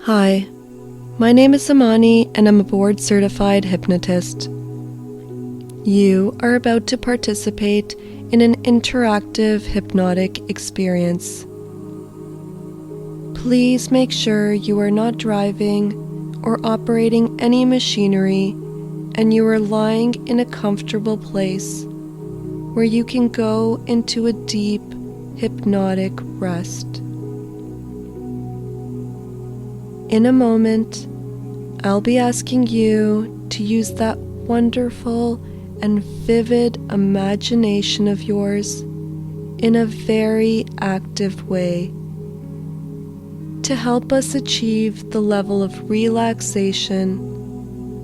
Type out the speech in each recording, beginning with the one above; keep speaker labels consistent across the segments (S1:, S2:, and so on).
S1: Hi, my name is Amani and I'm a board-certified hypnotist. You are about to participate in an interactive hypnotic experience. Please make sure you are not driving or operating any machinery and you are lying in a comfortable place where you can go into a deep hypnotic rest. In a moment, I'll be asking you to use that wonderful and vivid imagination of yours in a very active way to help us achieve the level of relaxation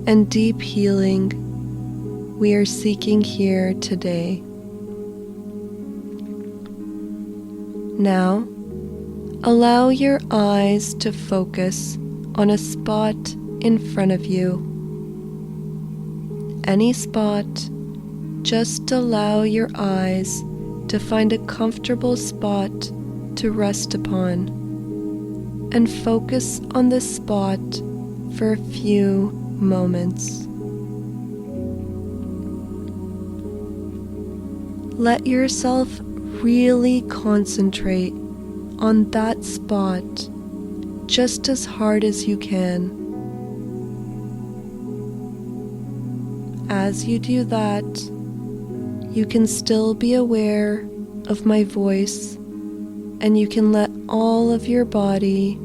S1: and deep healing we are seeking here today. Now, allow your eyes to focus on a spot in front of you. Any spot, just allow your eyes to find a comfortable spot to rest upon and focus on this spot for a few moments. Let yourself really concentrate on that spot just as hard as you can. As you do that, you can still be aware of my voice and you can let all of your body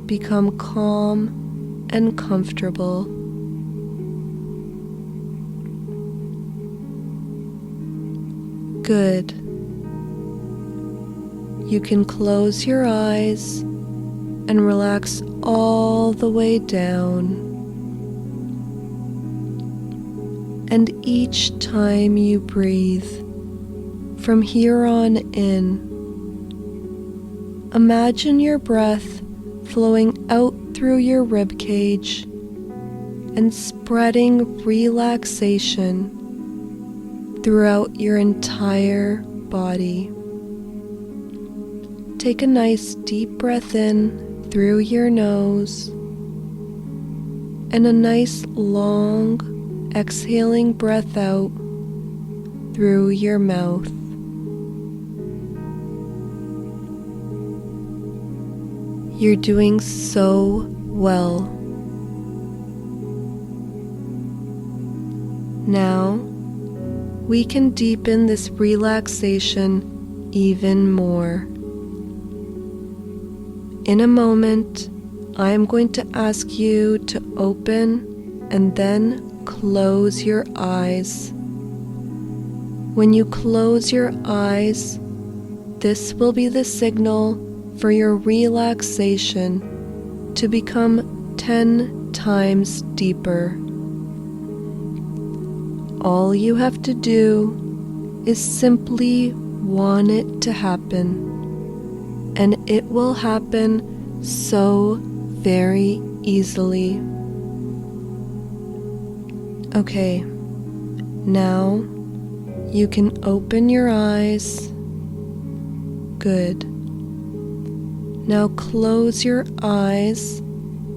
S1: become calm and comfortable. Good. You can close your eyes and relax all the way down. And each time you breathe, from here on in, imagine your breath flowing out through your rib cage and spreading relaxation throughout your entire body. Take a nice deep breath in through your nose and a nice long exhaling breath out through your mouth. You're doing so well. Now, we can deepen this relaxation even more. In a moment, I am going to ask you to open and then close your eyes. When you close your eyes, this will be the signal for your relaxation to become 10 times deeper. All you have to do is simply want it to happen, and it will happen so very easily. Okay, now you can open your eyes. Good. Now close your eyes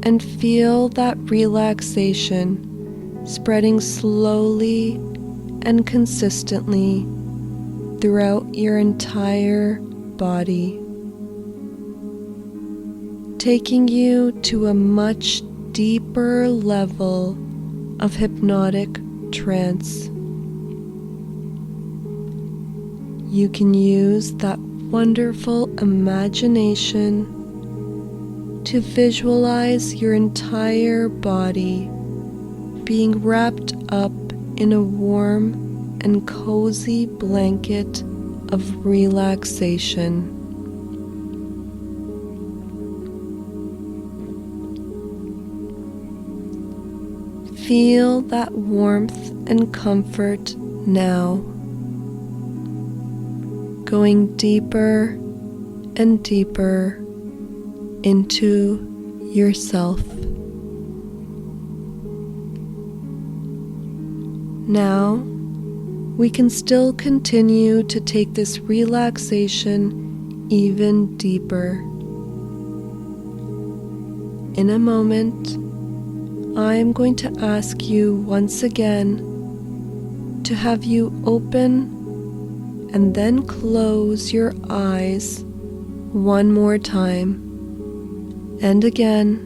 S1: and feel that relaxation spreading slowly and consistently throughout your entire body, taking you to a much deeper level of hypnotic trance. You can use that wonderful imagination to visualize your entire body being wrapped up in a warm and cozy blanket of relaxation. Feel that warmth and comfort now, going deeper and deeper into yourself. Now, we can still continue to take this relaxation even deeper. In a moment, I'm going to ask you once again to have you open and then close your eyes one more time. And again,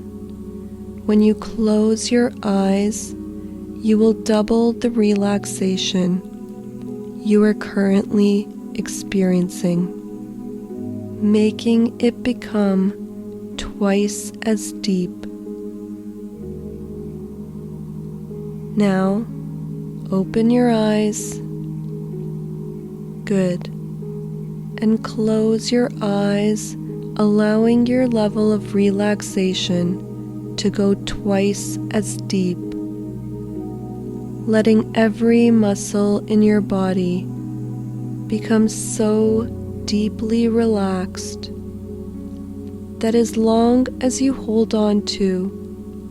S1: when you close your eyes, you will double the relaxation you are currently experiencing, making it become twice as deep. Now, open your eyes. Good. And close your eyes, allowing your level of relaxation to go twice as deep, letting every muscle in your body become so deeply relaxed that as long as you hold on to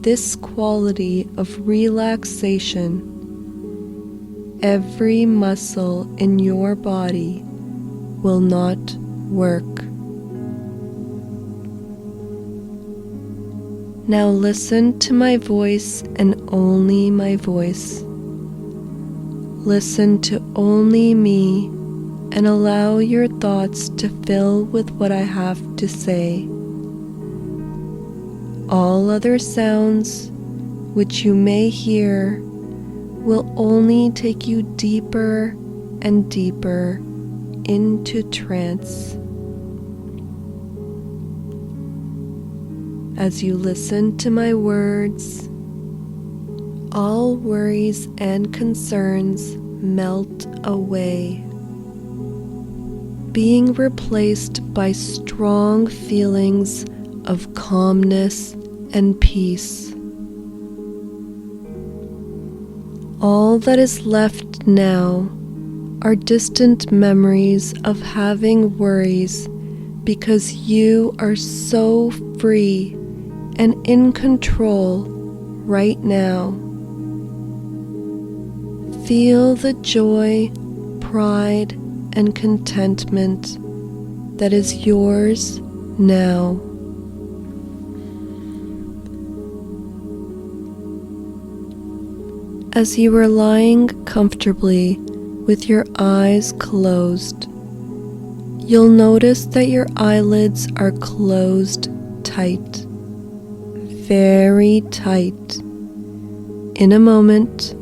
S1: this quality of relaxation, every muscle in your body will not work. Now listen to my voice and only my voice. Listen to only me and allow your thoughts to fill with what I have to say. All other sounds which you may hear will only take you deeper and deeper into trance. As you listen to my words, all worries and concerns melt away, being replaced by strong feelings of calmness and peace. All that is left now are distant memories of having worries, because you are so free and in control right now. Feel the joy, pride, and contentment that is yours now. As you are lying comfortably with your eyes closed, you'll notice that your eyelids are closed tight, very tight. In a moment,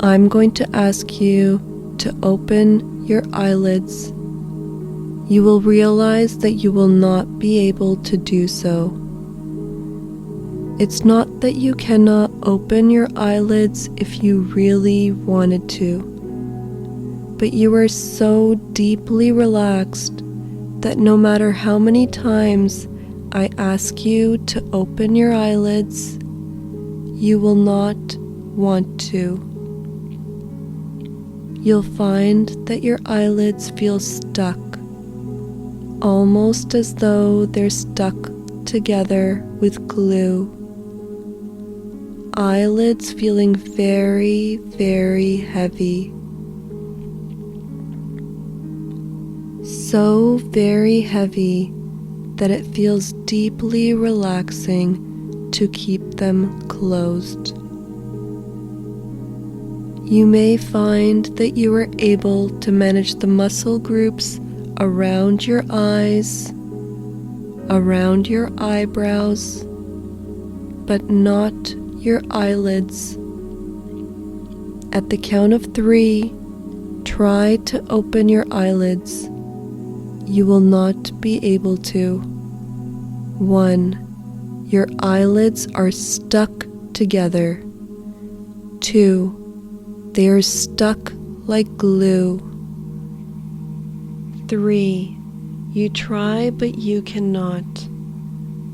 S1: I'm going to ask you to open your eyelids. You will realize that you will not be able to do so. It's not that you cannot open your eyelids if you really wanted to, but you are so deeply relaxed that no matter how many times I ask you to open your eyelids, you will not want to. You'll find that your eyelids feel stuck, almost as though they're stuck together with glue. Eyelids feeling very, very heavy. So very heavy that it feels deeply relaxing to keep them closed. You may find that you are able to manage the muscle groups around your eyes, around your eyebrows, but not your eyelids. At the count of 3, try to open your eyelids. You will not be able to. 1. Your eyelids are stuck together. 2. They are stuck like glue. 3. You try, but you cannot.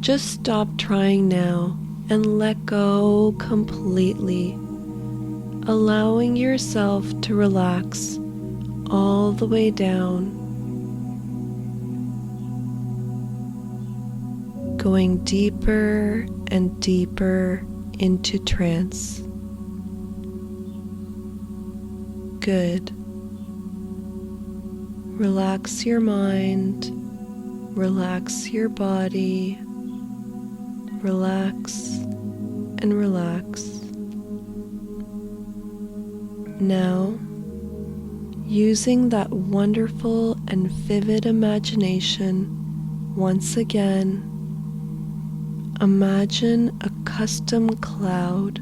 S1: Just stop trying now and let go completely, allowing yourself to relax all the way down, going deeper and deeper into trance. Good. Relax your mind, relax your body, relax and relax. Now, using that wonderful and vivid imagination once again, imagine a custom cloud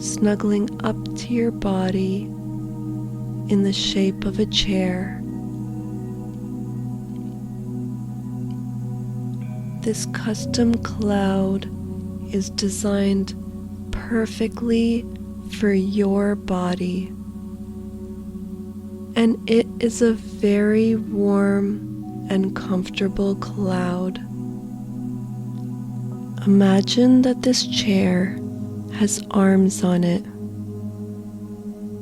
S1: snuggling up to your body in the shape of a chair. This custom cloud is designed perfectly for your body, and it is a very warm and comfortable cloud. Imagine that this chair has arms on it.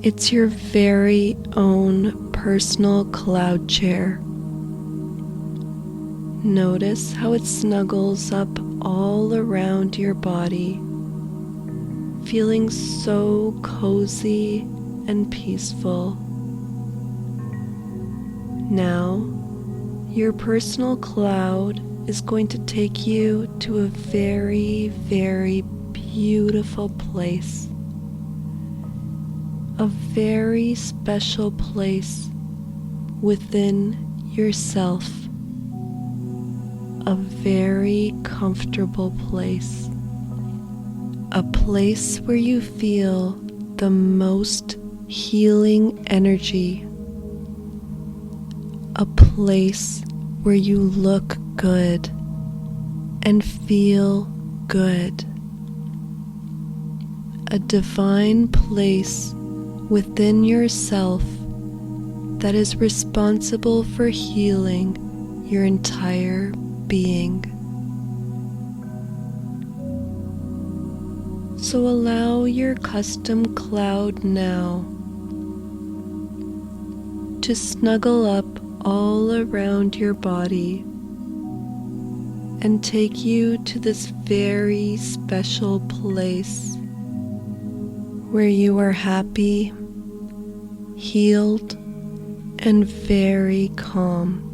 S1: It's your very own personal cloud chair. Notice how it snuggles up all around your body, feeling so cozy and peaceful. Now, your personal cloud is going to take you to a very, very beautiful place. A very special place within yourself. A very comfortable place. A place where you feel the most healing energy. A place where you look good and feel good. A divine place within yourself that is responsible for healing your entire being. So allow your custom cloud now to snuggle up all around your body and take you to this very special place where you are happy, healed, and very calm.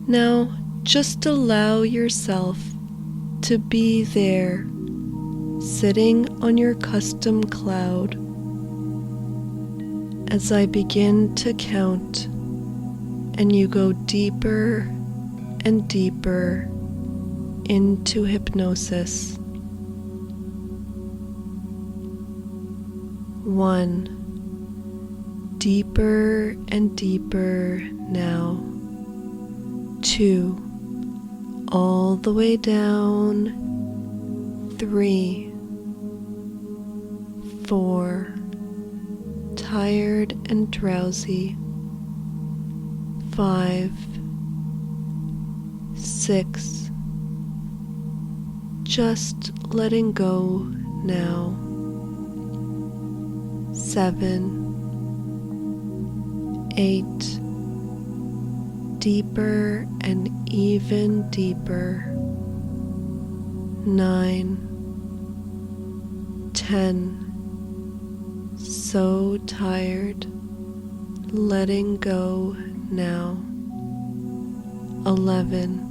S1: Now, just allow yourself to be there, sitting on your custom cloud, as I begin to count and you go deeper and deeper into hypnosis. 1. Deeper and deeper now. 2. All the way down. 3. 4. Tired and drowsy. 5. 6. Just letting go now. 7. 8. Deeper and even deeper. 9. 10. So tired, letting go now. 11.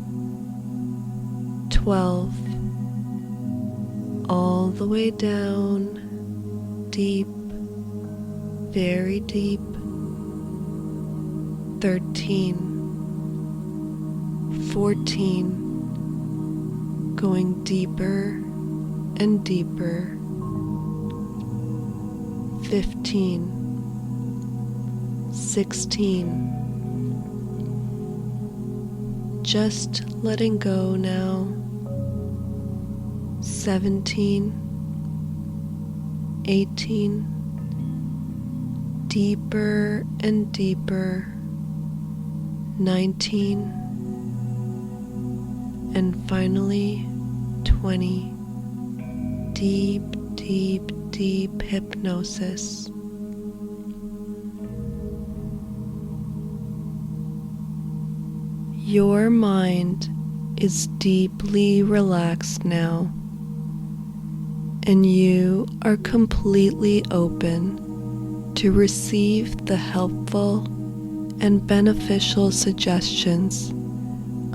S1: 12. All the way down, deep, very deep. 13. 14. Going deeper and deeper. 15. 16. Just letting go now. 17. 18. Deeper and deeper. 19. And finally 20. Deep, deep, deep hypnosis. Your mind is deeply relaxed now, and you are completely open to receive the helpful and beneficial suggestions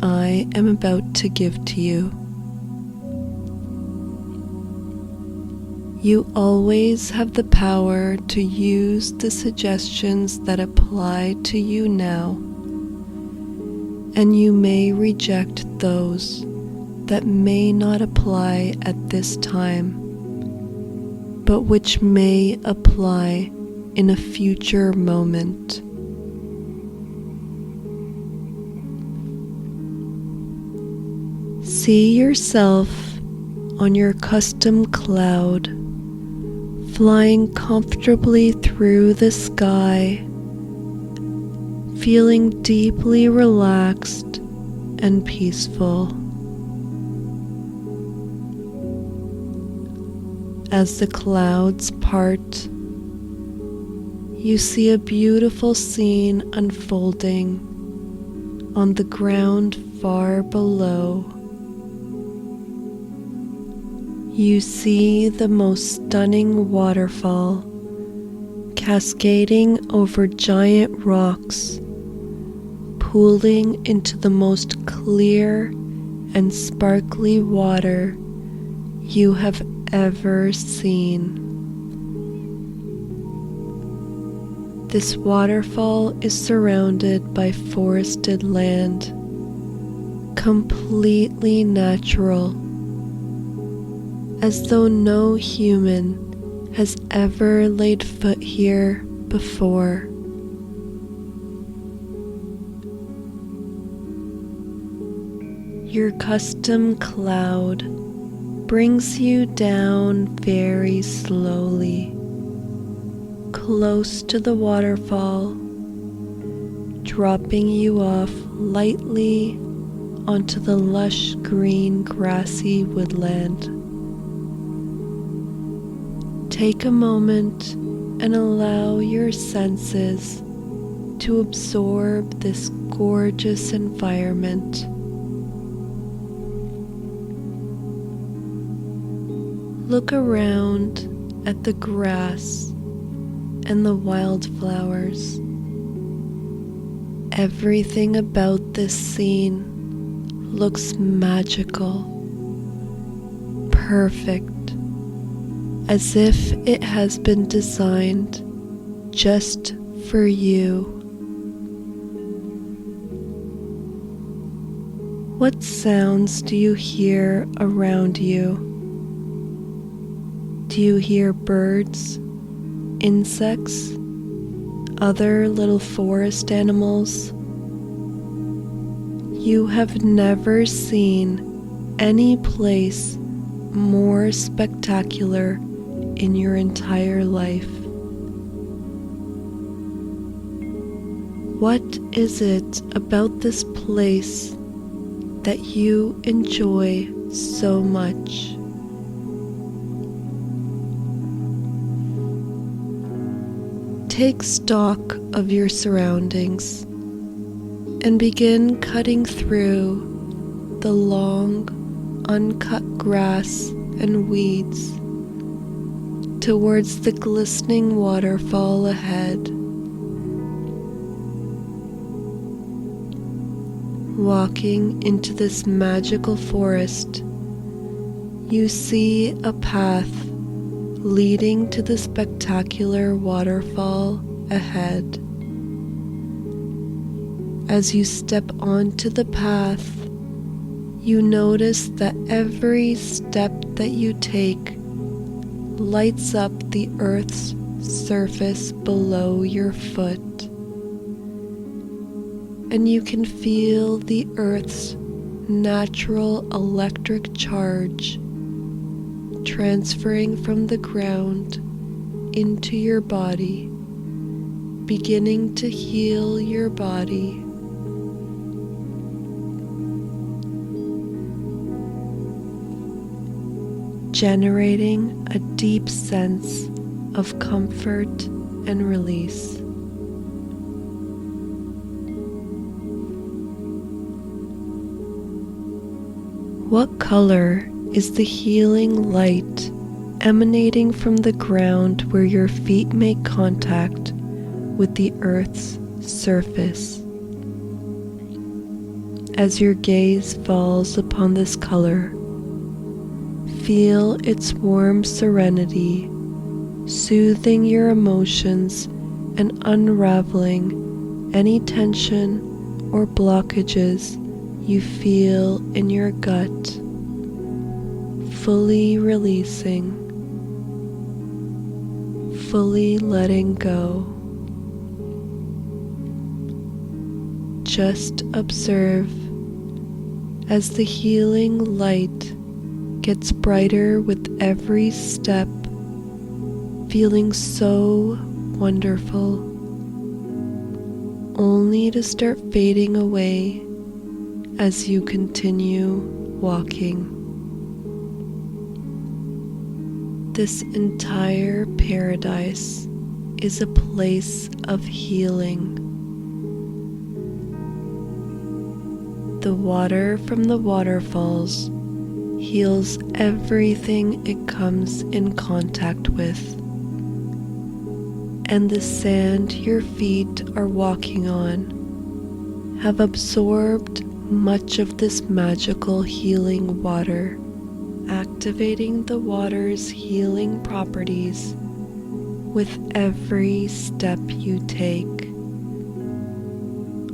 S1: I am about to give to you. You always have the power to use the suggestions that apply to you now, and you may reject those that may not apply at this time, but which may apply in a future moment. See yourself on your custom cloud, flying comfortably through the sky, feeling deeply relaxed and peaceful. As the clouds part, you see a beautiful scene unfolding on the ground far below. You see the most stunning waterfall cascading over giant rocks, pooling into the most clear and sparkly water you have ever seen. This waterfall is surrounded by forested land, completely natural, as though no human has ever laid foot here before. Your custom cloud brings you down very slowly, close to the waterfall, dropping you off lightly onto the lush green grassy woodland. Take a moment and allow your senses to absorb this gorgeous environment. Look around at the grass and the wildflowers. Everything about this scene looks magical, perfect, as if it has been designed just for you. What sounds do you hear around you? Do you hear birds, insects, other little forest animals? You have never seen any place more spectacular in your entire life. What is it about this place that you enjoy so much? Take stock of your surroundings and begin cutting through the long, uncut grass and weeds towards the glistening waterfall ahead. Walking into this magical forest, you see a path leading to the spectacular waterfall ahead. As you step onto the path, you notice that every step that you take lights up the earth's surface below your foot, and you can feel the earth's natural electric charge transferring from the ground into your body, beginning to heal your body. Generating a deep sense of comfort and release. What color is the healing light emanating from the ground where your feet make contact with the earth's surface? As your gaze falls upon this color, feel its warm serenity, soothing your emotions and unraveling any tension or blockages you feel in your gut, fully releasing, fully letting go. Just observe as the healing light gets brighter with every step, feeling so wonderful, only to start fading away as you continue walking. This entire paradise is a place of healing. The water from the waterfalls heals everything it comes in contact with, and the sand your feet are walking on have absorbed much of this magical healing water, activating the water's healing properties with every step you take,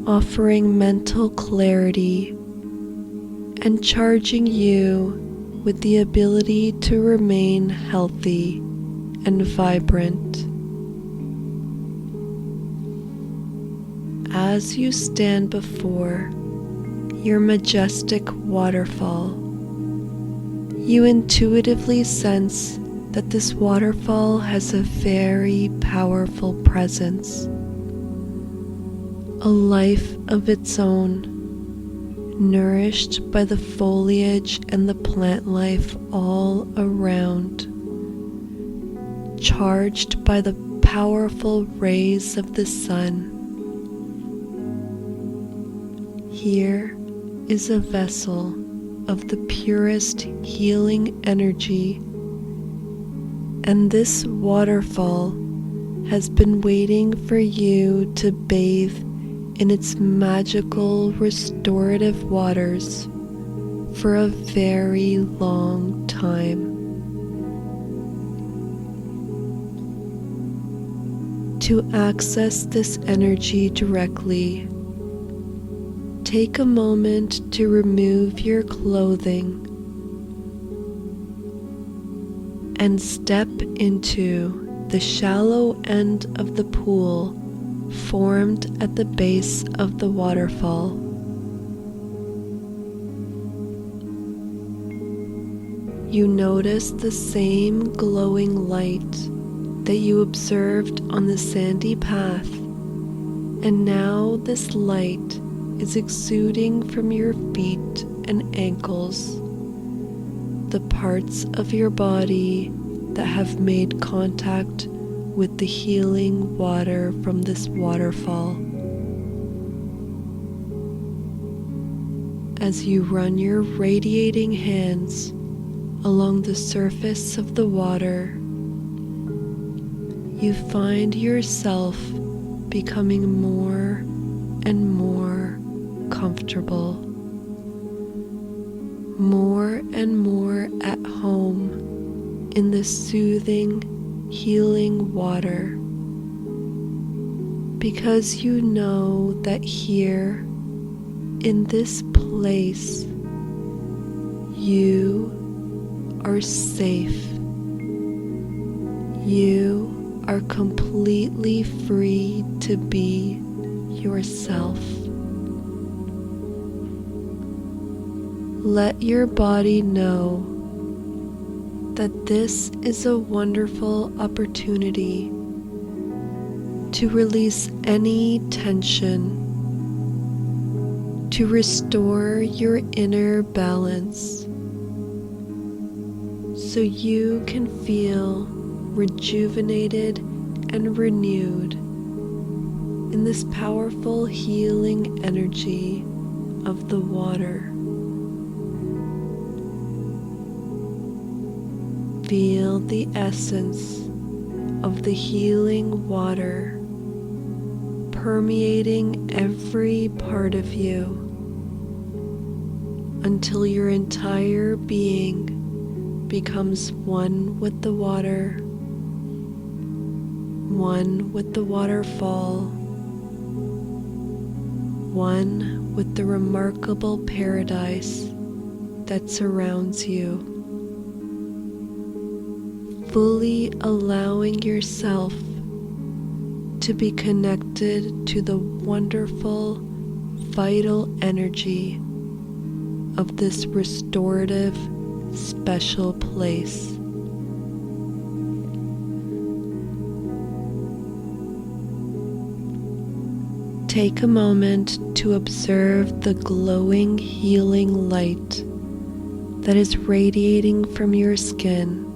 S1: offering mental clarity and charging you with the ability to remain healthy and vibrant. As you stand before your majestic waterfall, you intuitively sense that this waterfall has a very powerful presence, a life of its own, nourished by the foliage and the plant life all around, charged by the powerful rays of the sun. Here is a vessel of the purest healing energy, and this waterfall has been waiting for you to bathe in its magical restorative waters for a very long time. To access this energy directly, take a moment to remove your clothing and step into the shallow end of the pool formed at the base of the waterfall. You notice the same glowing light that you observed on the sandy path, and now this light is exuding from your feet and ankles, the parts of your body that have made contact with the healing water from this waterfall. As you run your radiating hands along the surface of the water, you find yourself becoming more and more comfortable, more and more at home in the soothing, healing water, because you know that here, in this place, you are safe. You are completely free to be yourself. Let your body know that this is a wonderful opportunity to release any tension, to restore your inner balance, so you can feel rejuvenated and renewed in this powerful healing energy of the water. Feel the essence of the healing water permeating every part of you, until your entire being becomes one with the water, one with the waterfall, one with the remarkable paradise that surrounds you, fully allowing yourself to be connected to the wonderful, vital energy of this restorative, special place. Take a moment to observe the glowing, healing light that is radiating from your skin,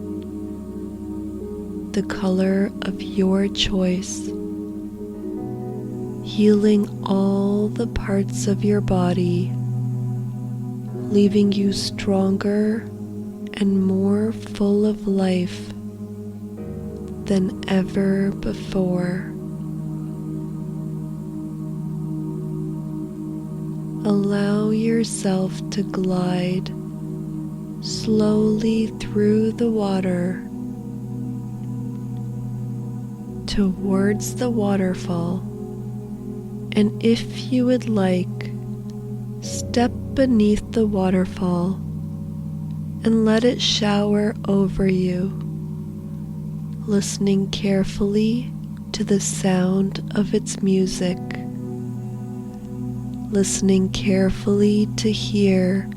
S1: the color of your choice, healing all the parts of your body, leaving you stronger and more full of life than ever before. Allow yourself to glide slowly through the water towards the waterfall, and if you would like, step beneath the waterfall and let it shower over you, listening carefully to the sound of its music, listening carefully to hear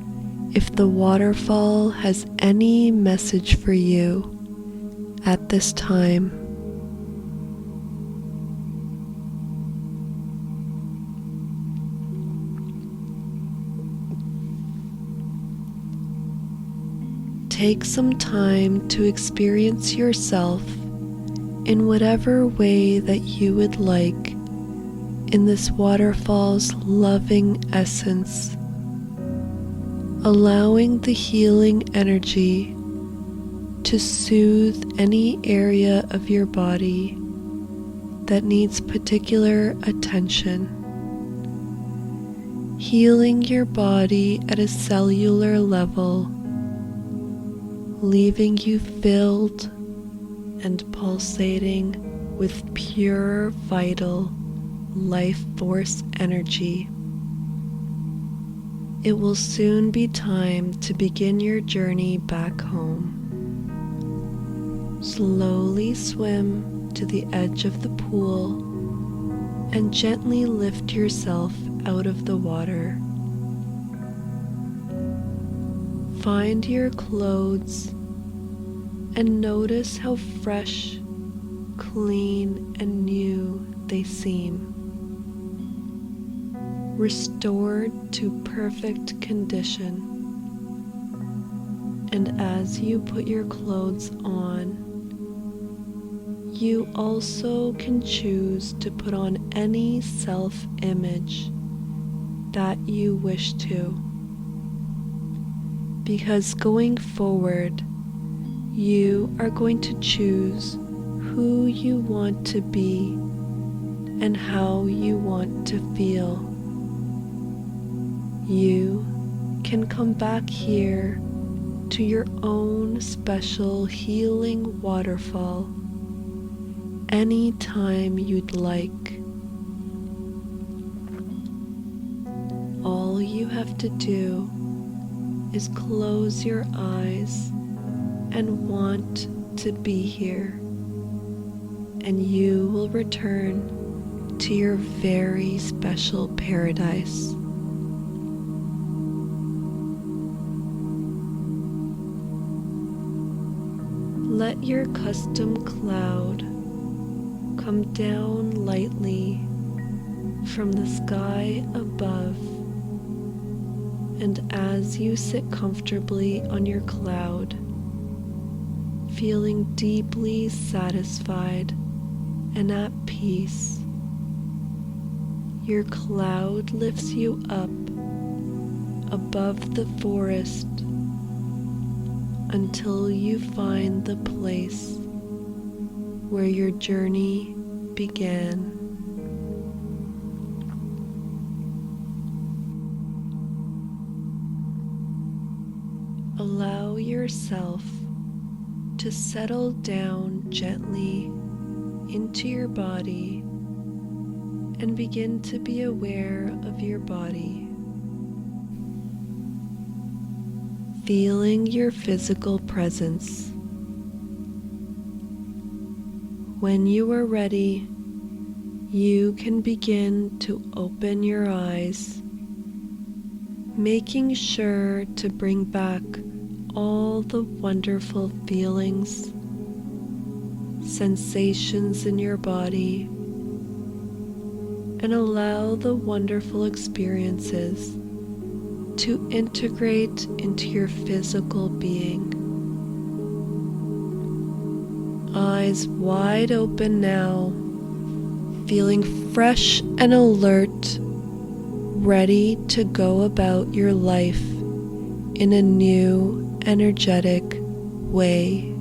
S1: if the waterfall has any message for you at this time. Take some time to experience yourself in whatever way that you would like in this waterfall's loving essence, allowing the healing energy to soothe any area of your body that needs particular attention, healing your body at a cellular level, leaving you filled and pulsating with pure, vital life force energy. It will soon be time to begin your journey back home. Slowly swim to the edge of the pool and gently lift yourself out of the water. Find your clothes and notice how fresh, clean, and new they seem, restored to perfect condition. And as you put your clothes on, you also can choose to put on any self-image that you wish to. Because going forward, you are going to choose who you want to be and how you want to feel. You can come back here to your own special healing waterfall anytime you'd like. All you have to do is close your eyes and want to be here, and you will return to your very special paradise. Let your custom cloud come down lightly from the sky above, and as you sit comfortably on your cloud, feeling deeply satisfied and at peace, your cloud lifts you up above the forest until you find the place where your journey began. yourself to settle down gently into your body and begin to be aware of your body, feeling your physical presence. When you are ready, you can begin to open your eyes, making sure to bring back all the wonderful feelings, sensations in your body, and allow the wonderful experiences to integrate into your physical being. Eyes wide open now, feeling fresh and alert, ready to go about your life in a new, energetic way.